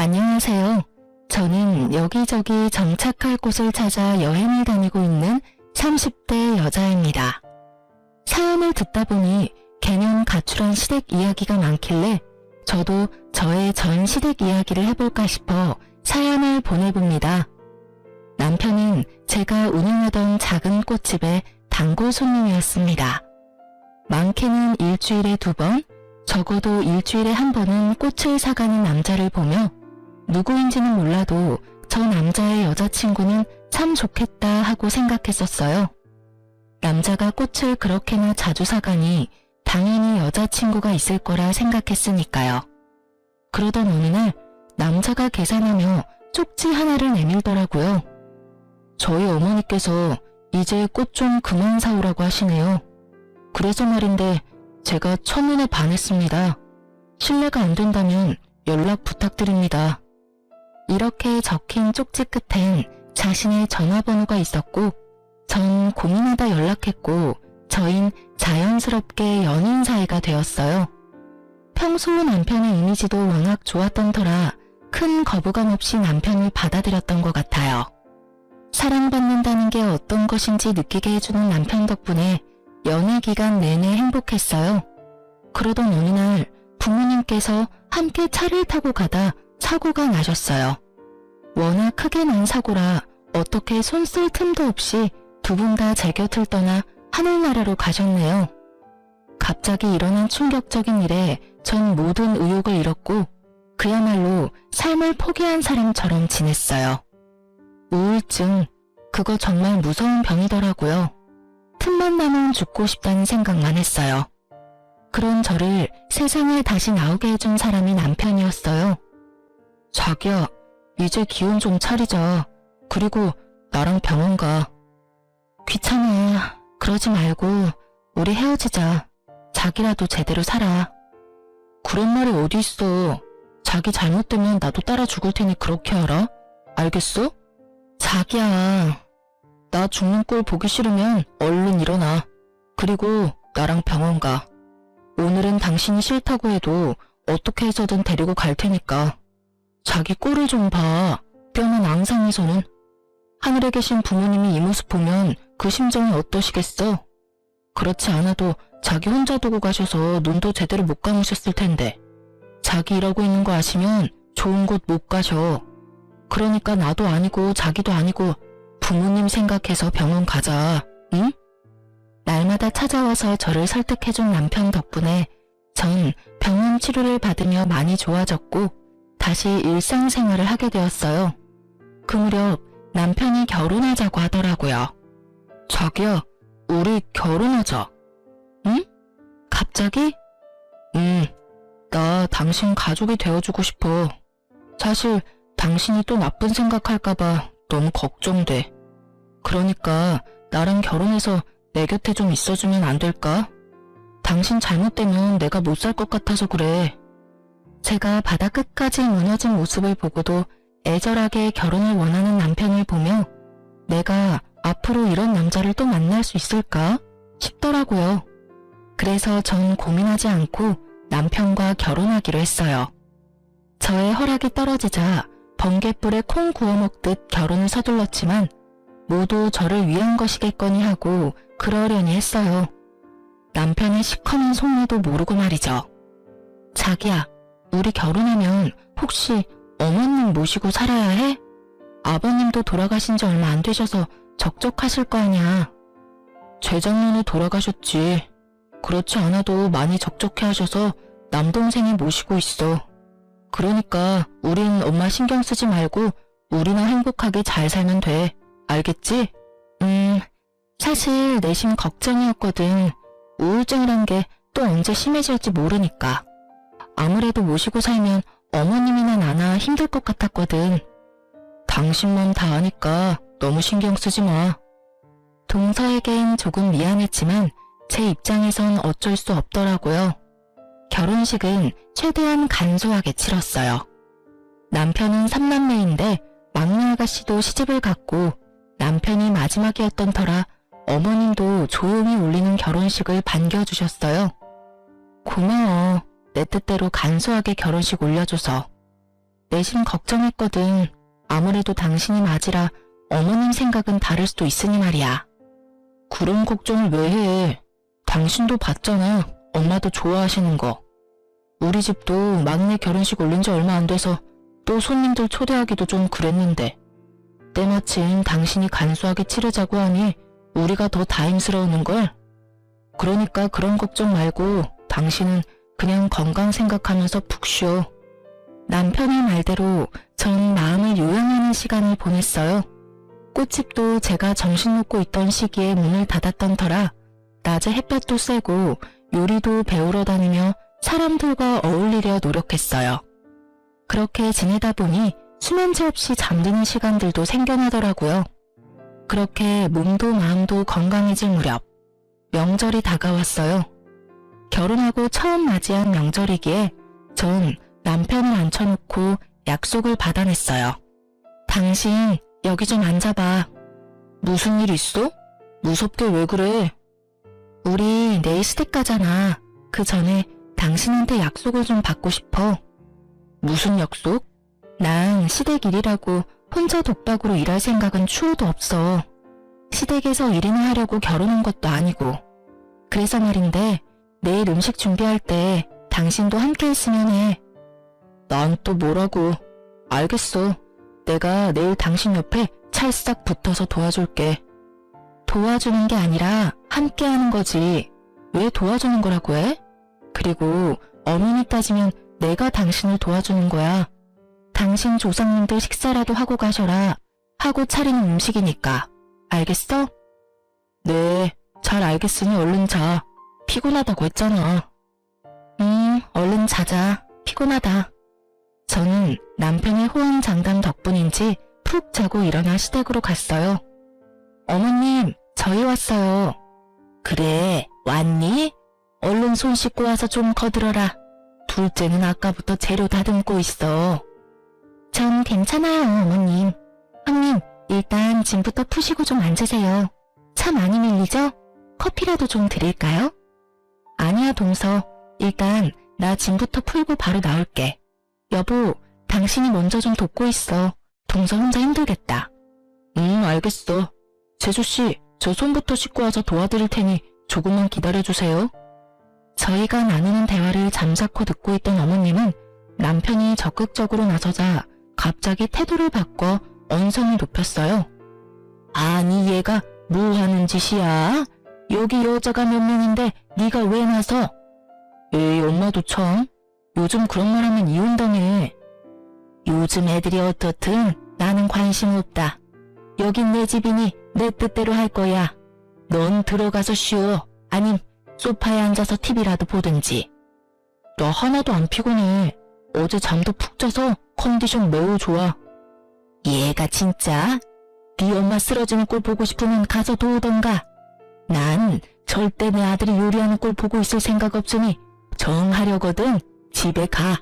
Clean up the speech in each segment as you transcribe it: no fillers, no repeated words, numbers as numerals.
안녕하세요. 저는 여기저기 정착할 곳을 찾아 여행을 다니고 있는 30대 여자입니다. 사연을 듣다 보니 개념 가출한 시댁 이야기가 많길래 저도 저의 전 시댁 이야기를 해볼까 싶어 사연을 보내봅니다. 남편은 제가 운영하던 작은 꽃집의 단골 손님이었습니다. 많게는 일주일에 2번, 적어도 일주일에 1번은 꽃을 사가는 남자를 보며 누구인지는 몰라도 저 남자의 여자친구는 참 좋겠다 하고 생각했었어요. 남자가 꽃을 그렇게나 자주 사가니 당연히 여자친구가 있을 거라 생각했으니까요. 그러던 어느 날 남자가 계산하며 쪽지 하나를 내밀더라고요. 저희 어머니께서 이제 꽃 좀 그만 사오라고 하시네요. 그래서 말인데 제가 첫눈에 반했습니다. 실례가 안 된다면 연락 부탁드립니다. 이렇게 적힌 쪽지 끝엔 자신의 전화번호가 있었고 전 고민하다 연락했고 저흰 자연스럽게 연인 사이가 되었어요. 평소 남편의 이미지도 워낙 좋았던 터라 큰 거부감 없이 남편을 받아들였던 것 같아요. 사랑받는다는 게 어떤 것인지 느끼게 해주는 남편 덕분에 연애 기간 내내 행복했어요. 그러던 어느 날 부모님께서 함께 차를 타고 가다 사고가 나셨어요. 워낙 크게 난 사고라 어떻게 손 쓸 틈도 없이 두 분 다 제 곁을 떠나 하늘나라로 가셨네요. 갑자기 일어난 충격적인 일에 전 모든 의욕을 잃었고 그야말로 삶을 포기한 사람처럼 지냈어요. 우울증, 그거 정말 무서운 병이더라고요. 틈만 나면 죽고 싶다는 생각만 했어요. 그런 저를 세상에 다시 나오게 해준 사람이 남편이었어요. 자기야, 이제 기운 좀 차리자. 그리고 나랑 병원 가. 귀찮아. 그러지 말고 우리 헤어지자. 자기라도 제대로 살아. 그런 말이 어디 있어. 자기 잘못되면 나도 따라 죽을 테니 그렇게 알아? 알겠어? 자기야, 나 죽는 꼴 보기 싫으면 얼른 일어나. 그리고 나랑 병원 가. 오늘은 당신이 싫다고 해도 어떻게 해서든 데리고 갈 테니까. 자기 꼴을 좀 봐. 뼈는 앙상해서는. 하늘에 계신 부모님이 이 모습 보면 그 심정이 어떠시겠어? 그렇지 않아도 자기 혼자 두고 가셔서 눈도 제대로 못 감으셨을 텐데. 자기 일하고 있는 거 아시면 좋은 곳 못 가셔. 그러니까 나도 아니고 자기도 아니고 부모님 생각해서 병원 가자. 응? 날마다 찾아와서 저를 설득해준 남편 덕분에 전 병원 치료를 받으며 많이 좋아졌고 다시 일상생활을 하게 되었어요. 그 무렵 남편이 결혼하자고 하더라고요. 자기야, 우리 결혼하자. 응? 갑자기? 나 당신 가족이 되어주고 싶어. 사실 당신이 또 나쁜 생각할까봐 너무 걱정돼. 그러니까 나랑 결혼해서 내 곁에 좀 있어주면 안 될까? 당신 잘못되면 내가 못 살 것 같아서 그래. 제가 바다 끝까지 무너진 모습을 보고도 애절하게 결혼을 원하는 남편을 보며 내가 앞으로 이런 남자를 또 만날 수 있을까 싶더라고요. 그래서 전 고민하지 않고 남편과 결혼하기로 했어요. 저의 허락이 떨어지자 번갯불에 콩 구워 먹듯 결혼을 서둘렀지만 모두 저를 위한 것이겠거니 하고 그러려니 했어요. 남편의 시커먼 속내도 모르고 말이죠. 자기야, 우리 결혼하면 혹시 어머님 모시고 살아야 해? 아버님도 돌아가신 지 얼마 안 되셔서 적적하실 거 아냐. 재작년에 돌아가셨지. 그렇지 않아도 많이 적적해 하셔서 남동생이 모시고 있어. 그러니까 우린 엄마 신경 쓰지 말고 우리나 행복하게 잘 살면 돼. 알겠지? 사실 내심 걱정이었거든. 우울증이란 게 또 언제 심해질지 모르니까. 아무래도 모시고 살면 어머님이나 나나 힘들 것 같았거든. 당신 맘 다 아니까 너무 신경 쓰지 마. 동서에겐 조금 미안했지만 제 입장에선 어쩔 수 없더라고요. 결혼식은 최대한 간소하게 치렀어요. 남편은 3남매인데 막내 아가씨도 시집을 갔고 남편이 마지막이었던 터라 어머님도 조용히 올리는 결혼식을 반겨주셨어요. 고마워. 내 뜻대로 간소하게 결혼식 올려줘서. 내심 걱정했거든. 아무래도 당신이 맞이라 어머님 생각은 다를 수도 있으니 말이야. 그런 걱정을 왜 해? 당신도 봤잖아. 엄마도 좋아하시는 거. 우리 집도 막내 결혼식 올린 지 얼마 안 돼서 또 손님들 초대하기도 좀 그랬는데 때마침 당신이 간소하게 치르자고 하니 우리가 더 다행스러우는걸. 그러니까 그런 걱정 말고 당신은 그냥 건강 생각하면서 푹 쉬어. 남편의 말대로 전 마음을 요양하는 시간을 보냈어요. 꽃집도 제가 정신 놓고 있던 시기에 문을 닫았던 터라 낮에 햇볕도 쐬고 요리도 배우러 다니며 사람들과 어울리려 노력했어요. 그렇게 지내다 보니 수면제 없이 잠드는 시간들도 생겨나더라고요. 그렇게 몸도 마음도 건강해질 무렵 명절이 다가왔어요. 결혼하고 처음 맞이한 명절이기에 전 남편을 앉혀놓고 약속을 받아냈어요. 당신 여기 좀 앉아봐. 무슨 일 있어? 무섭게 왜 그래? 우리 내일 시댁 가잖아. 그 전에 당신한테 약속을 좀 받고 싶어. 무슨 약속? 난 시댁 일이라고 혼자 독박으로 일할 생각은 추호도 없어. 시댁에서 일이나 하려고 결혼한 것도 아니고. 그래서 말인데 내일 음식 준비할 때 당신도 함께 했으면 해. 난 또 뭐라고. 알겠어. 내가 내일 당신 옆에 찰싹 붙어서 도와줄게. 도와주는 게 아니라 함께 하는 거지. 왜 도와주는 거라고 해? 그리고 엄연히 따지면 내가 당신을 도와주는 거야. 당신 조상님들 식사라도 하고 가셔라. 하고 차리는 음식이니까. 알겠어? 네, 잘 알겠으니 얼른 자. 피곤하다고 했잖아. 얼른 자자. 피곤하다. 저는 남편의 호언장담 덕분인지 푹 자고 일어나 시댁으로 갔어요. 어머님, 저희 왔어요. 그래, 왔니? 얼른 손 씻고 와서 좀 거들어라. 둘째는 아까부터 재료 다듬고 있어. 전 괜찮아요, 어머님. 형님, 일단 짐부터 푸시고 좀 앉으세요. 차 많이 밀리죠? 커피라도 좀 드릴까요? 아니야, 동서. 일단 나 짐부터 풀고 바로 나올게. 여보, 당신이 먼저 좀 돕고 있어. 동서 혼자 힘들겠다. 알겠어. 재수씨, 저 손부터 씻고 와서 도와드릴 테니 조금만 기다려주세요. 저희가 나누는 대화를 잠자코 듣고 있던 어머님은 남편이 적극적으로 나서자 갑자기 태도를 바꿔 언성을 높였어요. 아니 얘가 뭐 하는 짓이야? 여기 여자가 몇 명인데 네가 왜 나서? 에이 엄마도 참. 요즘 그런 말 하면 이혼당해. 요즘 애들이 어떻든 나는 관심 없다. 여긴 내 집이니 내 뜻대로 할 거야. 넌 들어가서 쉬어. 아님 소파에 앉아서 TV라도 보든지. 나 하나도 안 피곤해. 어제 잠도 푹 자서 컨디션 매우 좋아. 얘가 진짜? 네 엄마 쓰러지는 꼴 보고 싶으면 가서 도우던가. 난 절대 내 아들이 요리하는 꼴 보고 있을 생각 없으니 정하려거든. 집에 가.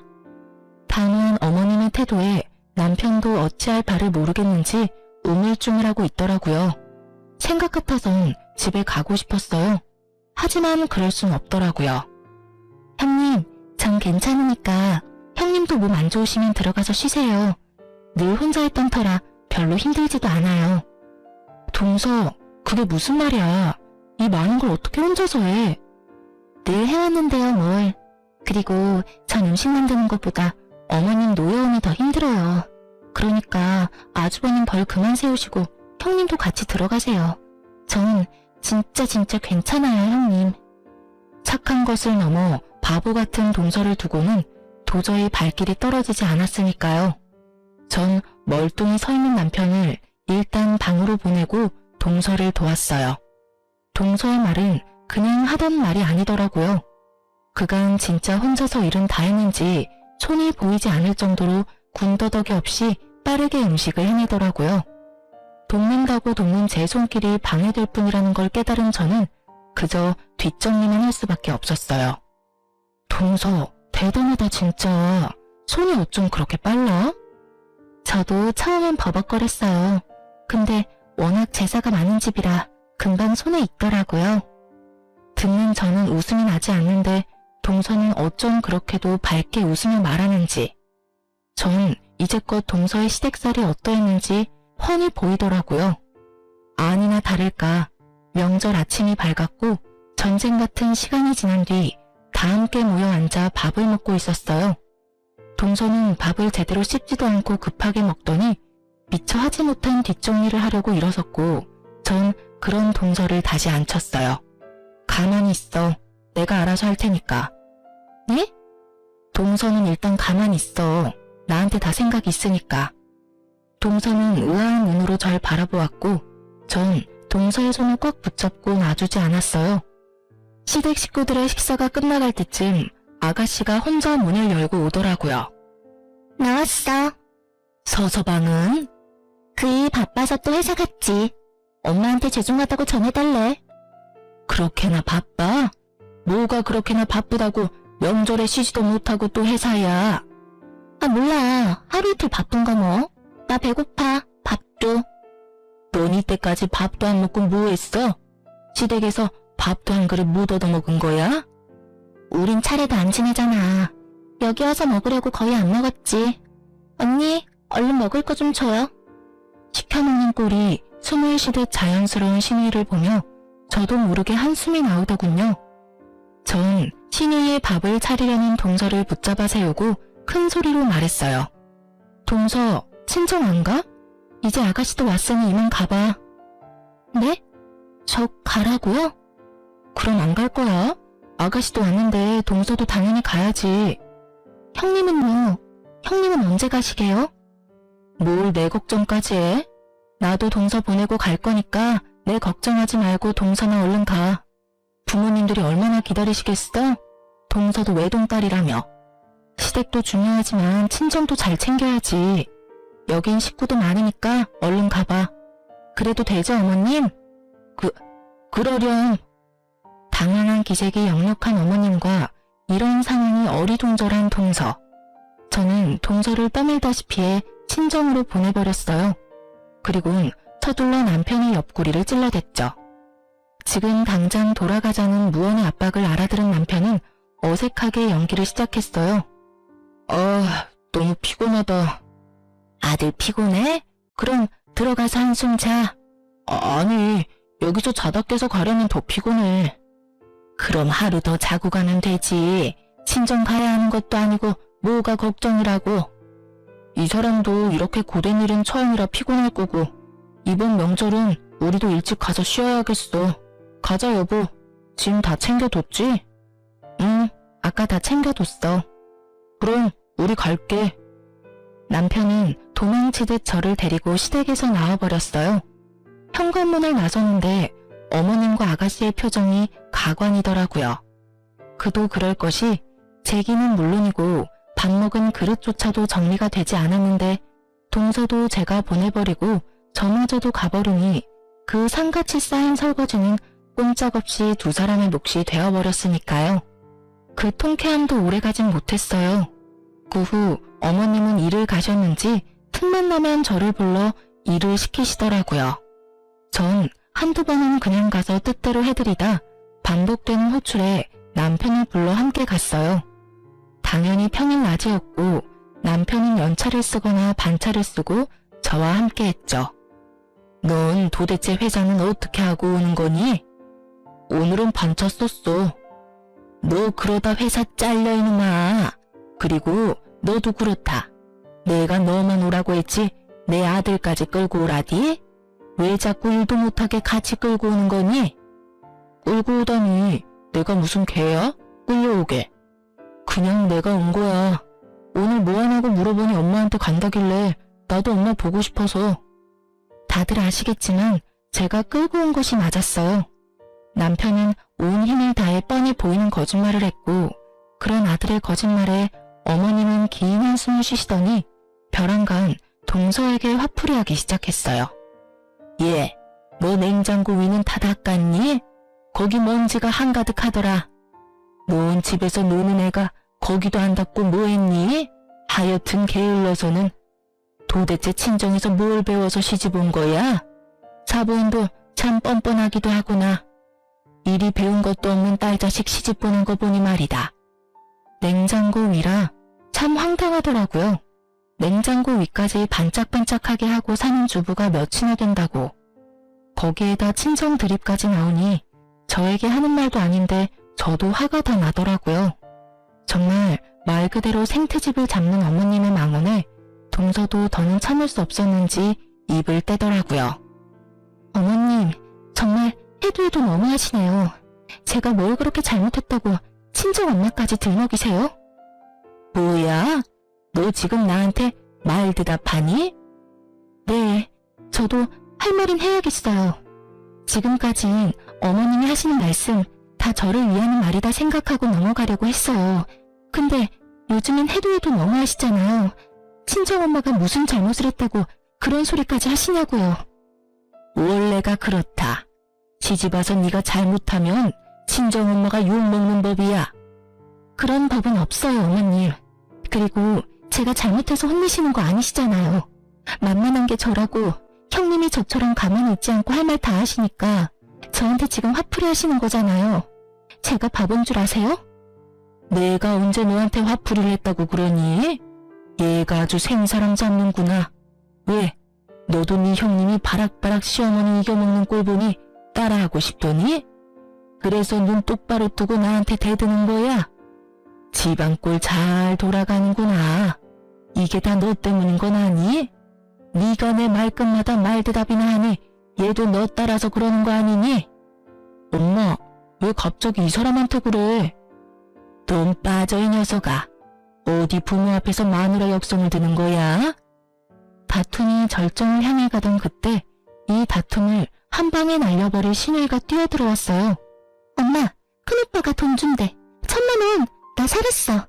단호한 어머님의 태도에 남편도 어찌할 바를 모르겠는지 우물쭈물하고 있더라고요. 생각 같아선 집에 가고 싶었어요. 하지만 그럴 순 없더라고요. 형님, 전 괜찮으니까 형님도 몸 안 좋으시면 들어가서 쉬세요. 늘 혼자 했던 터라 별로 힘들지도 않아요. 동서, 그게 무슨 말이야. 이 많은 걸 어떻게 혼자서 해? 늘 해왔는데요, 뭘. 그리고 전 음식 만드는 것보다 어머님 노여움이 더 힘들어요. 그러니까 아주버님 벌 그만 세우시고 형님도 같이 들어가세요. 전 진짜 괜찮아요, 형님. 착한 것을 넘어 바보 같은 동서를 두고는 도저히 발길이 떨어지지 않았으니까요. 전 멀뚱히 서 있는 남편을 일단 방으로 보내고 동서를 도왔어요. 동서의 말은 그냥 하던 말이 아니더라고요. 그간 진짜 혼자서 일은 다 했는지 손이 보이지 않을 정도로 군더더기 없이 빠르게 음식을 해내더라고요. 돕는다고 돕는 제 손길이 방해될 뿐이라는 걸 깨달은 저는 그저 뒷정리만 할 수밖에 없었어요. 동서, 대단하다 진짜. 손이 어쩜 그렇게 빨라? 저도 처음엔 버벅거렸어요. 근데 워낙 제사가 많은 집이라 금방 손에 익더라고요. 듣는 저는 웃음이 나지 않는데 동서는 어쩜 그렇게도 밝게 웃으며 말하는지. 전 이제껏 동서의 시댁살이 어떠했는지 훤히 보이더라고요. 아니나 다를까 명절 아침이 밝았고 전쟁 같은 시간이 지난 뒤 다 함께 모여 앉아 밥을 먹고 있었어요. 동서는 밥을 제대로 씹지도 않고 급하게 먹더니 미처 하지 못한 뒷정리를 하려고 일어섰고 전 그런 동서를 다시 앉혔어요. 가만히 있어. 내가 알아서 할 테니까. 네? 동서는 일단 가만히 있어. 나한테 다 생각이 있으니까. 동서는 의아한 눈으로 절 바라보았고 전 동서의 손을 꽉 붙잡고 놔주지 않았어요. 시댁 식구들의 식사가 끝나갈 때쯤 아가씨가 혼자 문을 열고 오더라고요. 나왔어. 서서방은? 그 일 바빠서 또 회사 갔지. 엄마한테 죄송하다고 전해달래. 그렇게나 바빠? 뭐가 그렇게나 바쁘다고 명절에 쉬지도 못하고 또 회사야. 아 몰라. 하루 이틀 바쁜가 뭐. 나 배고파. 밥 줘. 넌 이때까지 밥도 안 먹고 뭐 했어? 시댁에서 밥도 한 그릇 못 얻어먹은 거야? 우린 차례도 안 지내잖아. 여기 와서 먹으려고 거의 안 먹었지. 언니, 얼른 먹을 거 좀 줘요. 시켜먹는 꼴이 숨을 쉬듯 자연스러운 신이를 보며 저도 모르게 한숨이 나오더군요. 전 신이의 밥을 차리려는 동서를 붙잡아 세우고 큰 소리로 말했어요. 동서, 친정 안 가? 이제 아가씨도 왔으니 이만 가봐. 네? 저 가라고요? 그럼 안 갈 거야? 아가씨도 왔는데 동서도 당연히 가야지. 형님은요? 형님은 언제 가시게요? 뭘 내 걱정까지 해? 나도 동서 보내고 갈 거니까 내 걱정하지 말고 동서나 얼른 가. 부모님들이 얼마나 기다리시겠어? 동서도 외동딸이라며. 시댁도 중요하지만 친정도 잘 챙겨야지. 여긴 식구도 많으니까 얼른 가봐. 그래도 되죠, 어머님? 그러렴. 당황한 기색이 역력한 어머님과 이런 상황이 어리둥절한 동서. 저는 동서를 떠밀다시피 해 친정으로 보내버렸어요. 그리고는 서둘러 남편의 옆구리를 찔러댔죠. 지금 당장 돌아가자는 무언의 압박을 알아들은 남편은 어색하게 연기를 시작했어요. 너무 피곤하다. 아들 피곤해? 그럼 들어가서 한숨 자. 아니, 여기서 자다 깨서 가려면 더 피곤해. 그럼 하루 더 자고 가면 되지. 친정 가야 하는 것도 아니고 뭐가 걱정이라고. 이 사람도 이렇게 고된 일은 처음이라 피곤할 거고 이번 명절은 우리도 일찍 가서 쉬어야겠어. 가자 여보. 짐 다 챙겨뒀지? 응, 아까 다 챙겨뒀어. 그럼 우리 갈게. 남편은 도망치듯 저를 데리고 시댁에서 나와버렸어요. 현관문을 나서는데 어머님과 아가씨의 표정이 가관이더라고요. 그도 그럴 것이 제기는 물론이고 밥 먹은 그릇조차도 정리가 되지 않았는데 동서도 제가 보내버리고 저마저도 가버리니 그 산같이 쌓인 설거지는 꼼짝없이 두 사람의 몫이 되어버렸으니까요. 그 통쾌함도 오래가진 못했어요. 그 후 어머님은 일을 가셨는지 틈만 나면 저를 불러 일을 시키시더라고요. 전 한두 번은 그냥 가서 뜻대로 해드리다 반복되는 호출에 남편을 불러 함께 갔어요. 당연히 평일 낮이었고 남편은 연차를 쓰거나 반차를 쓰고 저와 함께 했죠. 넌 도대체 회사는 어떻게 하고 오는 거니? 오늘은 반차 썼어. 너 그러다 회사 잘려 이놈아. 그리고 너도 그렇다. 내가 너만 오라고 했지 내 아들까지 끌고 오라디? 왜 자꾸 일도 못하게 같이 끌고 오는 거니? 끌고 오다니 내가 무슨 개야? 끌려오게. 그냥 내가 온 거야. 오늘 뭐 하냐고 물어보니 엄마한테 간다길래 나도 엄마 보고 싶어서. 다들 아시겠지만 제가 끌고 온 것이 맞았어요. 남편은 온 힘을 다해 뻔히 보이는 거짓말을 했고 그런 아들의 거짓말에 어머님은 긴 한숨을 쉬시더니 벼랑간 동서에게 화풀이 하기 시작했어요. 예, 너 냉장고 위는 다 닦았니? 거기 먼지가 한가득 하더라. 뭔 집에서 노는 애가 거기도 안 닦고 뭐 했니? 하여튼 게을러서는. 도대체 친정에서 뭘 배워서 시집 온 거야? 사부인도 참 뻔뻔하기도 하구나. 이리 배운 것도 없는 딸 자식 시집 보는 거 보니 말이다. 냉장고 위라 참 황당하더라고요. 냉장고 위까지 반짝반짝하게 하고 사는 주부가 몇이나 된다고. 거기에다 친정 드립까지 나오니 저에게 하는 말도 아닌데 저도 화가 다 나더라고요. 정말 말 그대로 생트집을 잡는 어머님의 망언에 동서도 더는 참을 수 없었는지 입을 떼더라고요. 어머님, 정말 해도 해도 너무하시네요. 제가 뭘 그렇게 잘못했다고 친정 엄마까지 들먹이세요? 뭐야? 너 지금 나한테 말 대답하니? 네, 저도 할 말은 해야겠어요. 지금까진 어머님이 하시는 말씀 다 저를 위하는 말이다 생각하고 넘어가려고 했어요. 근데 요즘엔 해도 해도 너무하시잖아요. 친정엄마가 무슨 잘못을 했다고 그런 소리까지 하시냐고요. 원래가 그렇다. 시집와서 네가 잘못하면 친정엄마가 욕먹는 법이야. 그런 법은 없어요, 어머님. 그리고 제가 잘못해서 혼내시는 거 아니시잖아요. 만만한 게 저라고 형님이 저처럼 가만히 있지 않고 할 말 다 하시니까 저한테 지금 화풀이 하시는 거잖아요. 제가 바본 줄 아세요? 내가 언제 너한테 화풀이를 했다고 그러니? 얘가 아주 생사람 잡는구나. 왜? 너도 네 형님이 바락바락 시어머니 이겨먹는 꼴 보니 따라하고 싶더니? 그래서 눈 똑바로 뜨고 나한테 대드는 거야? 집안 꼴 잘 돌아가는구나. 이게 다 너 때문인 건 아니? 네가 내 말끝마다 말대답이나 하니 얘도 너 따라서 그러는 거 아니니? 엄마, 왜 갑자기 이 사람한테 그래? 돈 빠져 이 녀석아. 어디 부모 앞에서 마누라 역성을 드는 거야? 다툼이 절정을 향해 가던 그때 이 다툼을 한 방에 날려버릴 시누이가 뛰어들어왔어요. 엄마, 큰오빠가 돈 준대. 1,000만 원, 나 살았어.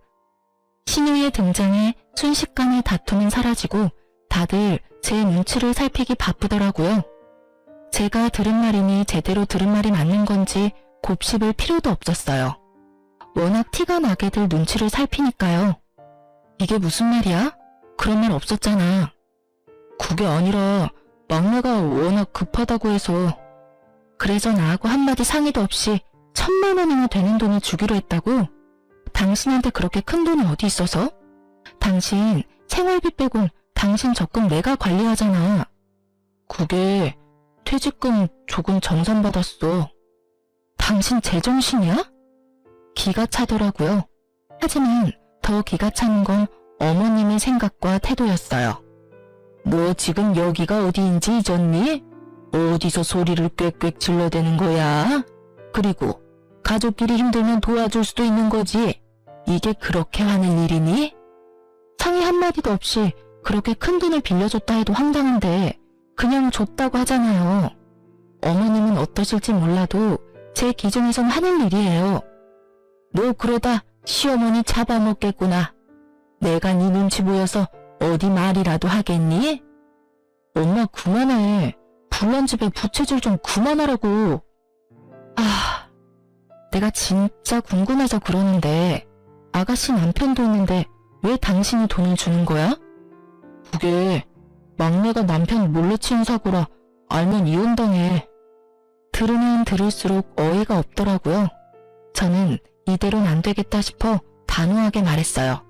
시누이의 등장에 순식간에 다툼은 사라지고 다들 제 눈치를 살피기 바쁘더라고요. 제가 들은 말이니 제대로 들은 말이 맞는 건지 곱씹을 필요도 없었어요. 워낙 티가 나게들 눈치를 살피니까요. 이게 무슨 말이야? 그런 말 없었잖아. 그게 아니라 막내가 워낙 급하다고 해서. 그래서 나하고 한마디 상의도 없이 1,000만 원이나 되는 돈을 주기로 했다고? 당신한테 그렇게 큰 돈이 어디 있어서? 당신 생활비 빼곤 당신 적금 내가 관리하잖아. 그게 퇴직금 조금 정산받았어. 당신 제정신이야? 기가 차더라고요. 하지만 더 기가 차는 건 어머님의 생각과 태도였어요. 너 지금 여기가 어디인지 잊었니? 어디서 소리를 꽥꽥 질러대는 거야? 그리고 가족끼리 힘들면 도와줄 수도 있는 거지. 이게 그렇게 하는 일이니? 상의 한마디도 없이 그렇게 큰 돈을 빌려줬다 해도 황당한데 그냥 줬다고 하잖아요. 어머님은 어떠실지 몰라도 제 기준에선 하는 일이에요. 너 그러다 시어머니 잡아먹겠구나. 내가 네 눈치 보여서 어디 말이라도 하겠니? 엄마 그만해. 불난 집에 부채질 좀 그만하라고. 아, 내가 진짜 궁금해서 그러는데 아가씨 남편도 있는데 왜 당신이 돈을 주는 거야? 그게 막내가 남편 몰래 치는 사고라 알면 이혼당해. 들으면 들을수록 어이가 없더라고요. 저는 이대로는 안 되겠다 싶어 단호하게 말했어요.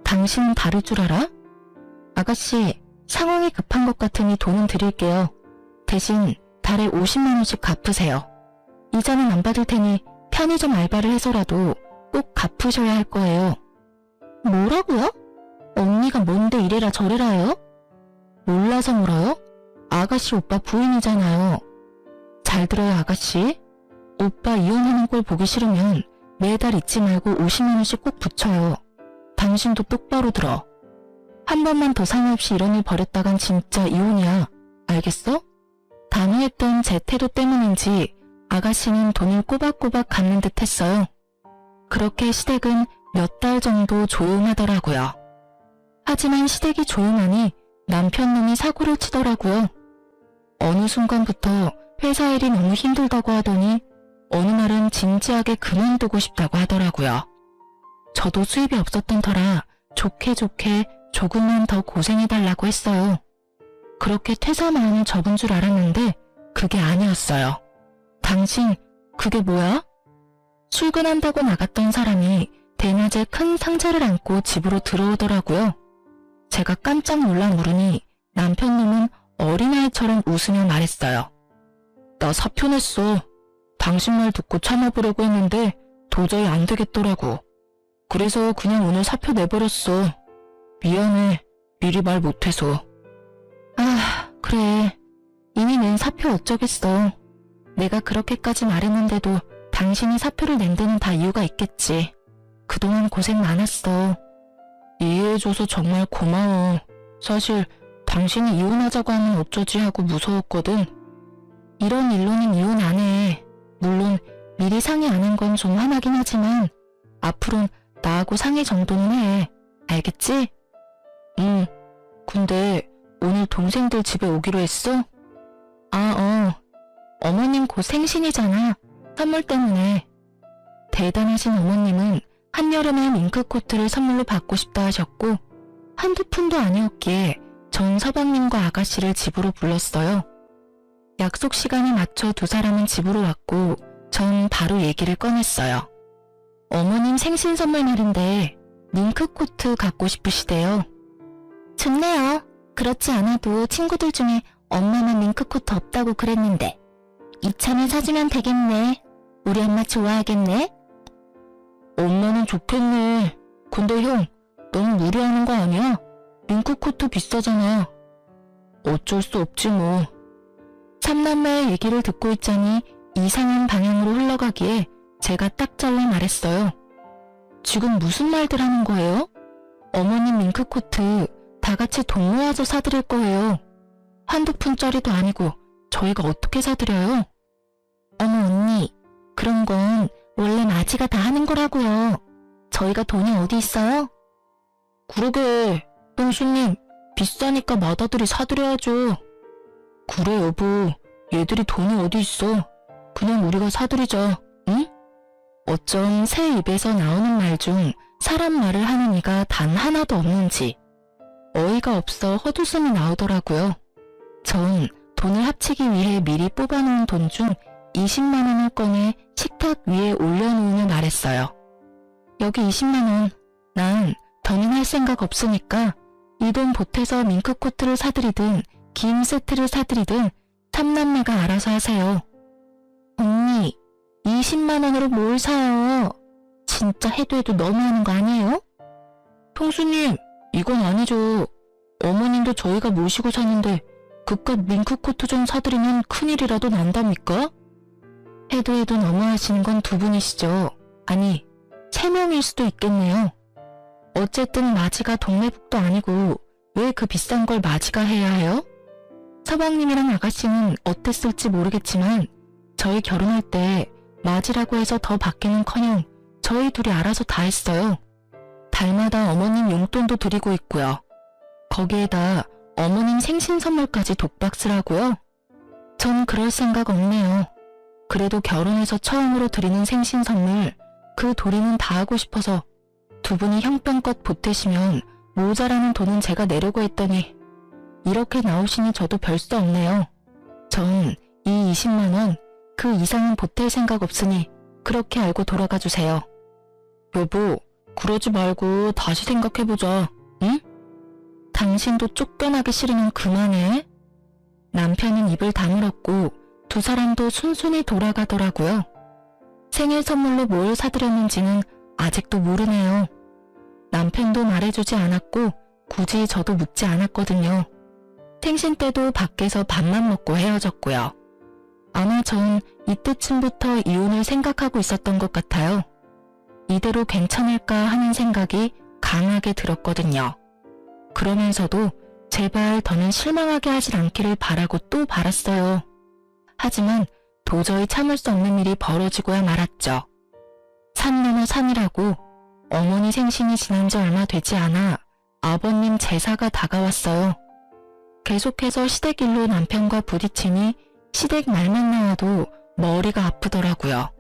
당신은 다를 줄 알아? 아가씨, 상황이 급한 것 같으니 돈은 드릴게요. 대신 달에 50만 원씩 갚으세요. 이자는 안 받을 테니 편의점 알바를 해서라도 꼭 갚으셔야 할 거예요. 뭐라고요? 언니가 뭔데 이래라 저래라 해요? 몰라서 물어요? 아가씨 오빠 부인이잖아요. 잘 들어요 아가씨. 오빠 이혼하는 꼴 보기 싫으면 매달 잊지 말고 50만 원씩 꼭 붙여요. 당신도 똑바로 들어. 한 번만 더 상의 없이 이런 일 벌였다간 진짜 이혼이야. 알겠어? 단호했던 제 태도 때문인지 아가씨는 돈을 꼬박꼬박 갚는 듯 했어요. 그렇게 시댁은 몇 달 정도 조용하더라고요. 하지만 시댁이 조용하니 남편 놈이 사고를 치더라고요. 어느 순간부터 회사 일이 너무 힘들다고 하더니 어느 날은 진지하게 그만두고 싶다고 하더라고요. 저도 수입이 없었던 터라 좋게 조금만 더 고생해달라고 했어요. 그렇게 퇴사 마음을 접은 줄 알았는데 그게 아니었어요. 당신, 그게 뭐야? 출근한다고 나갔던 사람이 대낮에 큰 상자를 안고 집으로 들어오더라고요. 제가 깜짝 놀라 물으니 남편님은 어린아이처럼 웃으며 말했어요. 나 사표 냈어. 당신 말 듣고 참아보려고 했는데 도저히 안 되겠더라고. 그래서 그냥 오늘 사표 내버렸어. 미안해. 미리 말 못해서. 아, 그래. 이미 낸 사표 어쩌겠어. 내가 그렇게까지 말했는데도 당신이 사표를 낸 데는 다 이유가 있겠지. 그동안 고생 많았어. 이해해줘서 정말 고마워. 사실 당신이 이혼하자고 하면 어쩌지 하고 무서웠거든. 이런 일로는 이혼 안 해. 물론 미리 상의 안 한 건 좀 화나긴 하지만 앞으론 나하고 상의 정도는 해. 알겠지? 응. 근데 오늘 동생들 집에 오기로 했어? 어머님 곧 생신이잖아. 선물 때문에. 대단하신 어머님은 한여름에 밍크코트를 선물로 받고 싶다 하셨고 한두 푼도 아니었기에 전 서방님과 아가씨를 집으로 불렀어요. 약속 시간에 맞춰 두 사람은 집으로 왔고 전 바로 얘기를 꺼냈어요. 어머님 생신 선물 날인데 밍크코트 갖고 싶으시대요. 좋네요. 그렇지 않아도 친구들 중에 엄마만 밍크코트 없다고 그랬는데 이참에 사주면 되겠네. 우리 엄마 좋아하겠네. 엄마는 좋겠네. 근데 형, 너무 무리하는 거 아니야? 밍크코트 비싸잖아. 어쩔 수 없지 뭐. 삼남매의 얘기를 듣고 있자니 이상한 방향으로 흘러가기에 제가 딱 잘라 말했어요. 지금 무슨 말들 하는 거예요? 어머님 밍크코트 다 같이 돈 모아서 사드릴 거예요. 한두 푼짜리도 아니고 저희가 어떻게 사드려요? 어머 언니, 그런 건 원래 마지가 다 하는 거라고요. 저희가 돈이 어디 있어요? 그러게, 형수님, 비싸니까 맏아들이 사드려야죠. 그래 여보, 얘들이 돈이 어디 있어. 그냥 우리가 사드리자, 응? 어쩜 새 입에서 나오는 말 중 사람 말을 하는 이가 단 하나도 없는지 어이가 없어 헛웃음이 나오더라고요. 전 돈을 합치기 위해 미리 뽑아놓은 돈 중 20만 원을 꺼내 식탁 위에 올려놓으며 말했어요. 여기 20만 원, 난 더는 할 생각 없으니까 이 돈 보태서 밍크코트를 사드리든 김 세트를 사드리든 삼남매가 알아서 하세요. 언니, 20만 원으로 뭘 사요? 진짜 해도 너무하는 거 아니에요? 형수님, 이건 아니죠. 어머님도 저희가 모시고 사는데 그깟 밍크코트 좀 사드리면 큰일이라도 난답니까? 해도 너무하시는 건 두 분이시죠. 아니, 3명일 수도 있겠네요. 어쨌든 마지가 동네북도 아니고 왜 그 비싼 걸 마지가 해야 해요? 서방님이랑 아가씨는 어땠을지 모르겠지만 저희 결혼할 때 맞이라고 해서 더 받기는커녕 저희 둘이 알아서 다 했어요. 달마다 어머님 용돈도 드리고 있고요. 거기에다 어머님 생신 선물까지 독박 쓰라고요? 전 그럴 생각 없네요. 그래도 결혼해서 처음으로 드리는 생신 선물 그 도리는 다 하고 싶어서 두 분이 형편껏 보태시면 모자라는 돈은 제가 내려고 했더니 이렇게 나오시니 저도 별 수 없네요. 전 이 20만 원 그 이상은 보탤 생각 없으니 그렇게 알고 돌아가 주세요. 여보, 그러지 말고 다시 생각해보자, 응? 당신도 쫓겨나기 싫으면 그만해. 남편은 입을 다물었고 두 사람도 순순히 돌아가더라고요. 생일 선물로 뭘 사드렸는지는 아직도 모르네요. 남편도 말해주지 않았고 굳이 저도 묻지 않았거든요. 생신 때도 밖에서 밥만 먹고 헤어졌고요. 아마 전 이때쯤부터 이혼을 생각하고 있었던 것 같아요. 이대로 괜찮을까 하는 생각이 강하게 들었거든요. 그러면서도 제발 더는 실망하게 하질 않기를 바라고 또 바랐어요. 하지만 도저히 참을 수 없는 일이 벌어지고야 말았죠. 산 넘어 산이라고 어머니 생신이 지난 지 얼마 되지 않아 아버님 제사가 다가왔어요. 계속해서 시댁일로 남편과 부딪히니 시댁 말만 나와도 머리가 아프더라고요.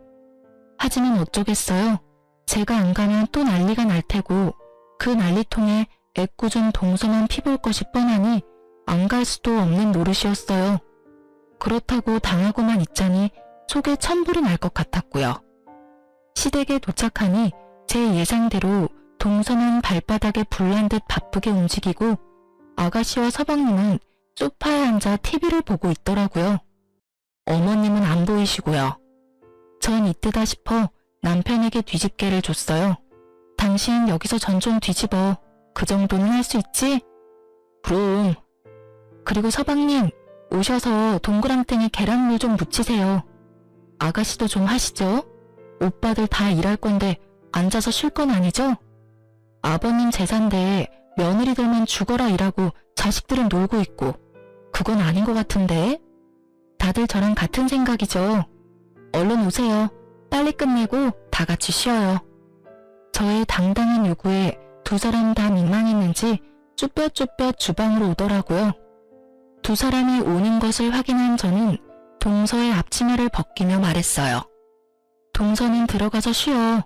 하지만 어쩌겠어요. 제가 안 가면 또 난리가 날 테고 그 난리통에 애꿎은 동서만 피볼 것이 뻔하니 안 갈 수도 없는 노릇이었어요. 그렇다고 당하고만 있자니 속에 천불이 날 것 같았고요. 시댁에 도착하니 제 예상대로 동서는 발바닥에 불난 듯 바쁘게 움직이고 아가씨와 서방님은 소파에 앉아 TV를 보고 있더라고요. 어머님은 안 보이시고요. 전 이때다 싶어 남편에게 뒤집개를 줬어요. 당신 여기서 전 좀 뒤집어. 그 정도는 할 수 있지? 그럼. 그리고 서방님, 오셔서 동그랑땡에 계란물 좀 묻히세요. 아가씨도 좀 하시죠? 오빠들 다 일할 건데 앉아서 쉴 건 아니죠? 아버님 제사인데 며느리들만 죽어라 일하고 자식들은 놀고 있고 그건 아닌 것 같은데? 다들 저랑 같은 생각이죠. 얼른 오세요. 빨리 끝내고 다 같이 쉬어요. 저의 당당한 요구에 두 사람 다 민망했는지 쭈뼛쭈뼛 주방으로 오더라고요. 두 사람이 오는 것을 확인한 저는 동서의 앞치마를 벗기며 말했어요. 동서는 들어가서 쉬어.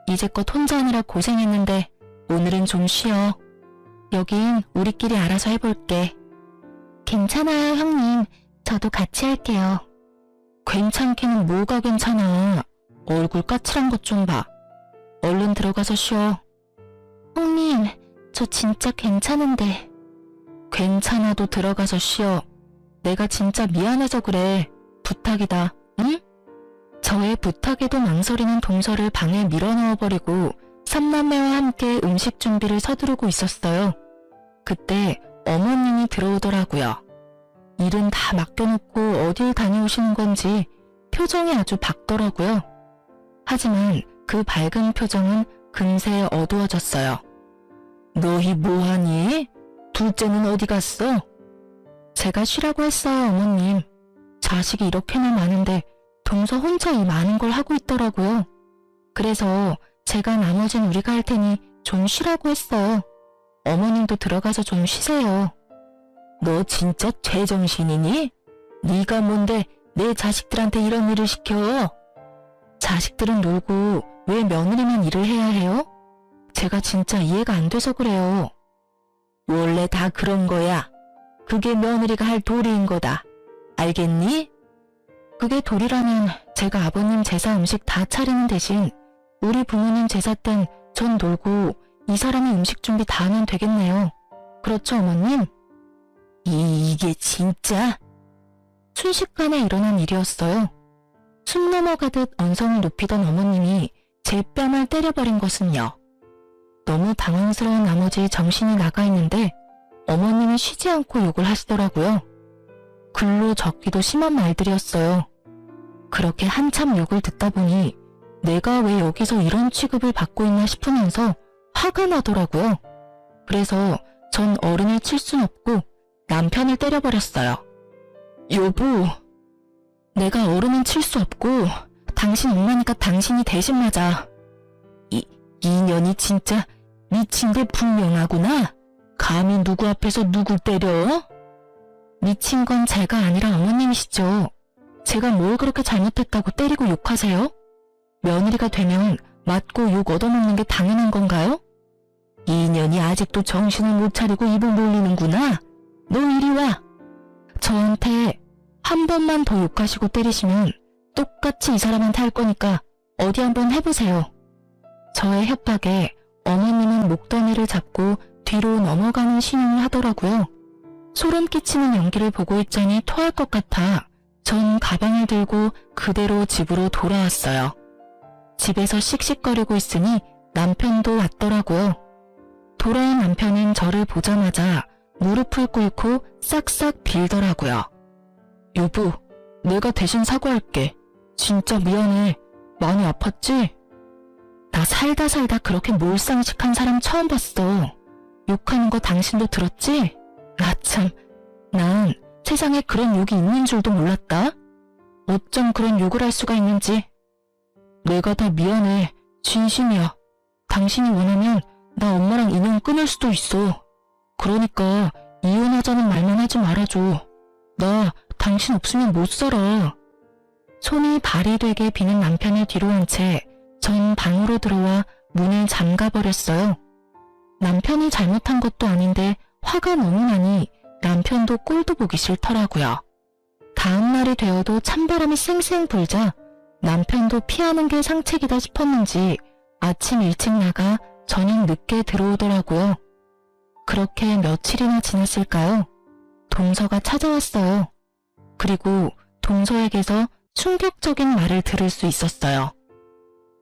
이제껏 혼자 하느라 고생했는데 오늘은 좀 쉬어. 여긴 우리끼리 알아서 해볼게. 괜찮아요, 형님. 저도 같이 할게요. 괜찮기는 뭐가 괜찮아. 얼굴 까칠한 것 좀 봐. 얼른 들어가서 쉬어. 형님, 저 진짜 괜찮은데. 괜찮아도 들어가서 쉬어. 내가 진짜 미안해서 그래. 부탁이다, 응? 저의 부탁에도 망설이는 동서를 방에 밀어넣어버리고 삼남매와 함께 음식 준비를 서두르고 있었어요. 그때 어머님이 들어오더라고요. 일은 다 맡겨놓고 어딜 다녀오시는 건지 표정이 아주 밝더라고요. 하지만 그 밝은 표정은 금세 어두워졌어요. 너희 뭐하니? 둘째는 어디 갔어? 제가 쉬라고 했어요, 어머님. 자식이 이렇게나 많은데 동서 혼자 이 많은 걸 하고 있더라고요. 그래서 제가 나머진 우리가 할 테니 좀 쉬라고 했어요. 어머님도 들어가서 좀 쉬세요. 너 진짜 제정신이니? 네가 뭔데 내 자식들한테 이런 일을 시켜? 자식들은 놀고 왜 며느리만 일을 해야 해요? 제가 진짜 이해가 안 돼서 그래요. 원래 다 그런 거야. 그게 며느리가 할 도리인 거다. 알겠니? 그게 도리라면 제가 아버님 제사 음식 다 차리는 대신 우리 부모님 제사 땐 전 놀고 이 사람이 음식 준비 다 하면 되겠네요. 그렇죠, 어머님? 이게 진짜? 순식간에 일어난 일이었어요. 숨 넘어가듯 언성을 높이던 어머님이 제 뺨을 때려버린 것은요. 너무 당황스러운 나머지 정신이 나가 있는데 어머님이 쉬지 않고 욕을 하시더라고요. 글로 적기도 심한 말들이었어요. 그렇게 한참 욕을 듣다 보니 내가 왜 여기서 이런 취급을 받고 있나 싶으면서 화가 나더라고요. 그래서 전 어른을 칠 순 없고 남편을 때려버렸어요. 여보, 내가 어른은 칠 수 없고 당신 엄마니까 당신이 대신 맞아. 이년이 진짜 미친 게 분명하구나. 감히 누구 앞에서 누굴 때려? 미친 건 제가 아니라 어머님이시죠. 제가 뭘 그렇게 잘못했다고 때리고 욕하세요? 며느리가 되면 맞고 욕 얻어먹는 게 당연한 건가요? 이년이 아직도 정신을 못 차리고 입을 놀리는구나. 너 이리 와. 저한테 한 번만 더 욕하시고 때리시면 똑같이 이 사람한테 할 거니까 어디 한번 해보세요. 저의 협박에 어머님은 목덜미를 잡고 뒤로 넘어가는 신용을 하더라고요. 소름 끼치는 연기를 보고 있자니 토할 것 같아 전 가방을 들고 그대로 집으로 돌아왔어요. 집에서 씩씩거리고 있으니 남편도 왔더라고요. 돌아온 남편은 저를 보자마자 무릎을 꿇고 싹싹 빌더라고요. 여보, 내가 대신 사과할게. 진짜 미안해. 많이 아팠지? 나 살다 그렇게 몰상식한 사람 처음 봤어. 욕하는 거 당신도 들었지? 나 참, 난 세상에 그런 욕이 있는 줄도 몰랐다. 어쩜 그런 욕을 할 수가 있는지. 내가 다 미안해. 진심이야. 당신이 원하면 나 엄마랑 인연 끊을 수도 있어. 그러니까 이혼하자는 말만 하지 말아줘. 나 당신 없으면 못 살아. 손이 발이 되게 비는 남편을 뒤로 한 채 전 방으로 들어와 문을 잠가버렸어요. 남편이 잘못한 것도 아닌데 화가 너무 나니 남편도 꼴도 보기 싫더라고요. 다음 날이 되어도 찬바람이 쌩쌩 불자 남편도 피하는 게 상책이다 싶었는지 아침 일찍 나가 저녁 늦게 들어오더라고요. 그렇게 며칠이나 지났을까요? 동서가 찾아왔어요. 그리고 동서에게서 충격적인 말을 들을 수 있었어요.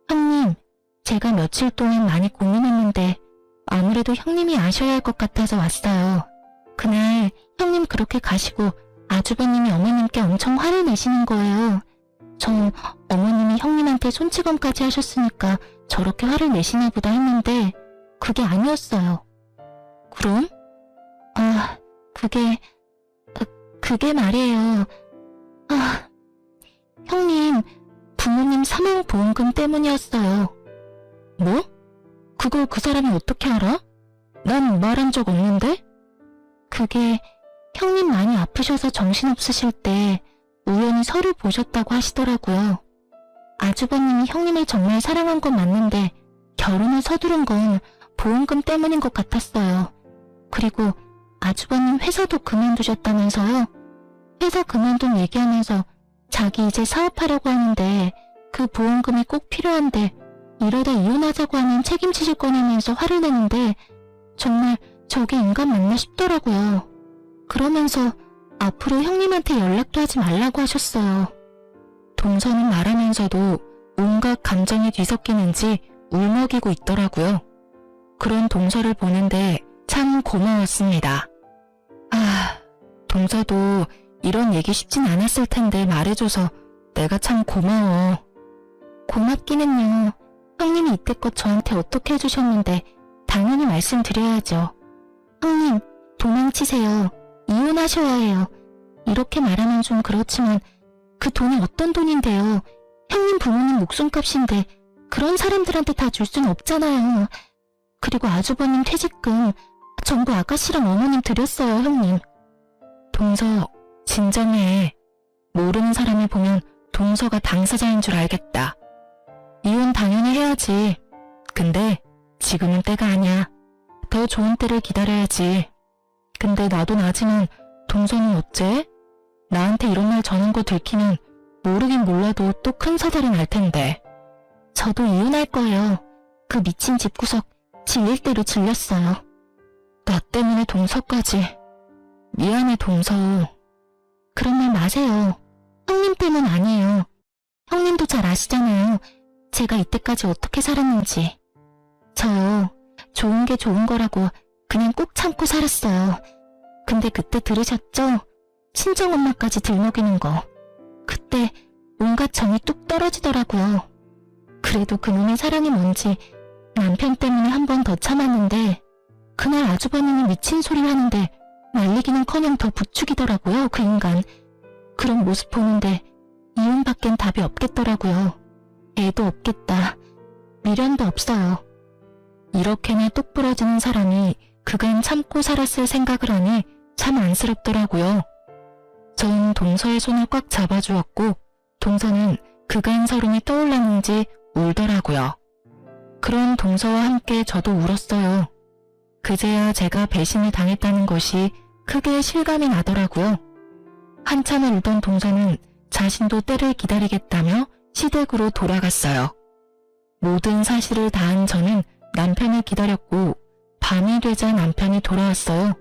형님, 제가 며칠 동안 많이 고민했는데 아무래도 형님이 아셔야 할 것 같아서 왔어요. 그날 형님 그렇게 가시고 아주버님이 어머님께 엄청 화를 내시는 거예요. 전 어머님이 형님한테 손찌검까지 하셨으니까 저렇게 화를 내시나 보다 했는데 그게 아니었어요. 그럼? 그게 말이에요. 형님, 부모님 사망보험금 때문이었어요. 뭐? 그걸 그 사람이 어떻게 알아? 난 말한 적 없는데? 그게 형님 많이 아프셔서 정신없으실 때 우연히 서류 보셨다고 하시더라고요. 아주버님이 형님을 정말 사랑한 건 맞는데 결혼을 서두른 건 보험금 때문인 것 같았어요. 그리고 아주버님 회사도 그만두셨다면서요? 회사 그만둔 얘기하면서 자기 이제 사업하려고 하는데 그 보험금이 꼭 필요한데 이러다 이혼하자고 하면 책임지실 거냐면서 화를 내는데 정말 저게 인간 맞나 싶더라고요. 그러면서 앞으로 형님한테 연락도 하지 말라고 하셨어요. 동서는 말하면서도 온갖 감정이 뒤섞이는지 울먹이고 있더라고요. 그런 동서를 보는데 참 고마웠습니다. 동서도 이런 얘기 쉽진 않았을 텐데 말해줘서 내가 참 고마워. 고맙기는요. 형님이 이때껏 저한테 어떻게 해주셨는데 당연히 말씀드려야죠. 형님, 도망치세요. 이혼하셔야 해요. 이렇게 말하면 좀 그렇지만 그 돈이 어떤 돈인데요. 형님 부모님 목숨값인데 그런 사람들한테 다 줄 수는 없잖아요. 그리고 아주버님 퇴직금 전부 아가씨랑 어머님 드렸어요, 형님. 동서, 진정해. 모르는 사람을 보면 동서가 당사자인 줄 알겠다. 이혼 당연히 해야지. 근데 지금은 때가 아니야. 더 좋은 때를 기다려야지. 근데 나도 나지만 동서는 어째? 나한테 이런 말 전한 거 들키면 모르긴 몰라도 또 큰 사달이 날 텐데. 저도 이혼할 거예요. 그 미친 집구석 질릴 대로 질렸어요. 나 때문에 동서까지. 미안해, 동서. 그런 말 마세요. 형님 때문 아니에요. 형님도 잘 아시잖아요. 제가 이때까지 어떻게 살았는지. 저요, 좋은 게 좋은 거라고 그냥 꾹 참고 살았어요. 근데 그때 들으셨죠? 친정엄마까지 들먹이는 거. 그때 온갖 정이 뚝 떨어지더라고요. 그래도 그놈의 사랑이 뭔지 남편 때문에 한 번 더 참았는데 그날 아주버님이 미친 소리를 하는데 말리기는커녕 더 부추기더라고요, 그 인간. 그런 모습 보는데 이혼밖엔 답이 없겠더라고요. 애도 없겠다. 미련도 없어요. 이렇게나 뚝 부러지는 사람이 그간 참고 살았을 생각을 하니 참 안쓰럽더라고요. 전 동서의 손을 꽉 잡아주었고 동서는 그간 서름이 떠올랐는지 울더라고요. 그런 동서와 함께 저도 울었어요. 그제야 제가 배신을 당했다는 것이 크게 실감이 나더라고요. 한참을 울던 동서는 자신도 때를 기다리겠다며 시댁으로 돌아갔어요. 모든 사실을 다한 저는 남편을 기다렸고 밤이 되자 남편이 돌아왔어요.